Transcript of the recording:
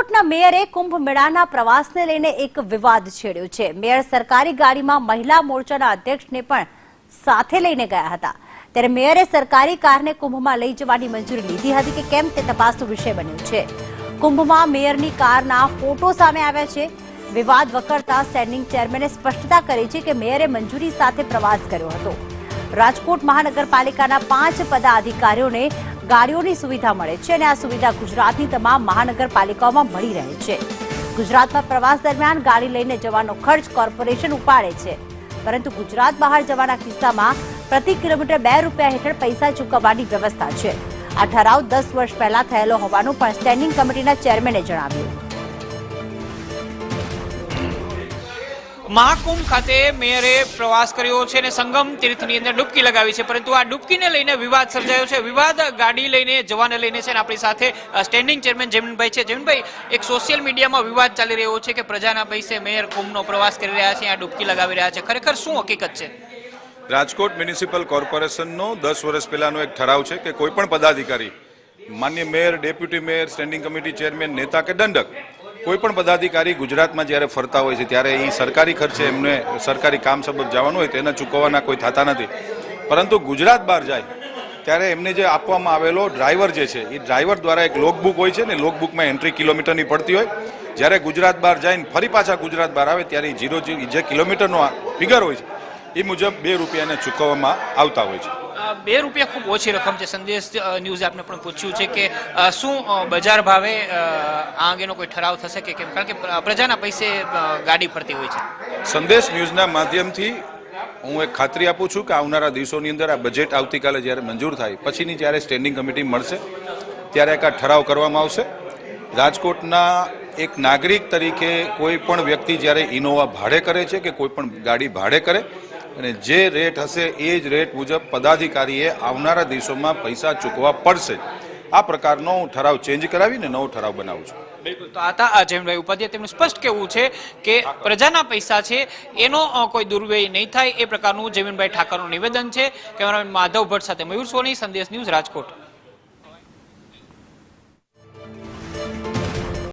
રાજકોટના મેયરે કુંભ મેળાના પ્રવાસને લઈને એક વિવાદ છેડ્યો છે। મેયર સરકારી ગાડીમાં મહિલા મોરચાના અધ્યક્ષને પણ સાથે લઈને ગયા હતા, ત્યારે મેયરે સરકારી કારને કુંભમાં લઈ જવાની મંજૂરી લીધી હતી કે કેમ તે તપાસનો વિષય બન્યો છે। કુંભમાં મેયરની કારના ફોટો સામે આવ્યા છે। વિવાદ વકરતા સ્ટેન્ડિંગ ચેરમેને સ્પષ્ટતા કરી છે કે મેયરે મંજૂરી સાથે પ્રવાસ કર્યો હતો। રાજકોટ મહાનગરપાલિકાના 5 પદાધિકારીઓને ગાડીઓની સુવિધા મળે છે અને આ સુવિધા ગુજરાતની તમામ મહાનગરપાલિકાઓમાં મળી રહે છે। ગુજરાતમાં પ્રવાસ દરમિયાન ગાડી લઈને જવાનો ખર્ચ કોર્પોરેશન ઉપાડે છે, પરંતુ ગુજરાત બહાર જવાના કિસ્સામાં પ્રતિ કિલોમીટર 2 રૂપિયા હેઠળ પૈસા ચૂકવવાની વ્યવસ્થા છે। આ ઠરાવ 10 વર્ષ પહેલા થયેલો હોવાનું પણ સ્ટેન્ડિંગ કમિટીના ચેરમેને જણાવ્યું। મહાકુંભ ખાતે મેયરે પ્રવાસ કર્યો છે અને સંગમ તીર્થની અંદર ડૂબકી લગાવી છે, પરંતુ આ ડૂબકીને લઈને વિવાદ સર્જાયો છે। વિવાદ ગાડી લઈને જવાને લઈને છે અને આપણી સાથે સ્ટેન્ડિંગ ચેરમેન જમીનભાઈ છે। જમીનભાઈ, એક સોશિયલ મીડિયામાં વિવાદ ચાલી રહ્યો છે કે પ્રજાના પૈસે મેયર કુંભનો પ્રવાસ કરી રહ્યા છે, આ ડૂબકી લગાવી રહ્યા છે, ખરેખર શું હકીકત છે? રાજકોટ મ્યુનિસિપલ કોર્પોરેશનનો 10 વર્ષ પહેલાનો એક ઠરાવ છે કે કોઈ પણ પદાધિકારી, માન્ય mayor, deputy mayor, standing committee chairman, નેતા કે દંડક, કોઈ પણ પદાધિકારી ગુજરાતમાં જ્યારે ફરતા હોય છે ત્યારે એ સરકારી ખર્ચે એમને સરકારી કામ સબબ જવાનું હોય તેના ચૂકવવાના કોઈ થતા નથી, પરંતુ ગુજરાત બહાર જાય ત્યારે એમને જે આપવામાં આવેલો ડ્રાઈવર જે છે એ ડ્રાઈવર દ્વારા એક લોકબુક હોય છે ને, લોકબુકમાં એન્ટ્રી કિલોમીટરની પડતી હોય। જ્યારે ગુજરાત બહાર જઈને ફરી પાછા ગુજરાત બહાર આવે ત્યારે જે કિલોમીટરનો ફિગર હોય છે એ મુજબ 2 રૂપિયાને ચૂકવવામાં આવતા હોય છે। 2 રૂપિયા ખૂબ ઓછી રકમ છે। સંદેશ ન્યૂઝે આપણે પણ પૂછ્યું છે કે શું બજાર ભાવે આ અંગેનો કોઈ ઠરાવ થશે કે કેમ, કારણ કે પ્રજાના પૈસે ગાડી ફરતી હોય છે। સંદેશ ન્યૂઝના માધ્યમથી હું એક ખાતરી આપું છું કે આવનારા દિવસોની અંદર આ બજેટ આવતીકાલે જ્યારે મંજૂર થાય પછીની જ્યારે સ્ટેન્ડિંગ કમિટી મળશે ત્યારે એક આ ઠરાવ કરવામાં આવશે। રાજકોટના એક નાગરિક તરીકે કોઈ પણ વ્યક્તિ જ્યારે ઇનોવા ભાડે કરે છે કે કોઈ પણ ગાડી ભાડે કરે અને જે રેટ હશે એ જ રેટ મુજબ પદાધિકારીએ આવનારા દિવસોમાં પૈસા ચૂકવવા પડશે। આ પ્રકારનો હું ઠરાવ ચેન્જ કરાવીને નવો ઠરાવ બનાવું છું। બિલકુલ, તો આતા જયમભાઈ ઉપાધ્યાય તેમનું સ્પષ્ટ કહેવું છે કે પ્રજાના પૈસા છે એનો કોઈ દુર્વ્યય નહીં થાય, એ પ્રકારનું જમીનભાઈ ઠાકરનું નિવેદન છે। કેમેરામેન માધવ ભટ્ટ સાથે મયુર સોની, સંદેશ ન્યૂઝ, રાજકોટ।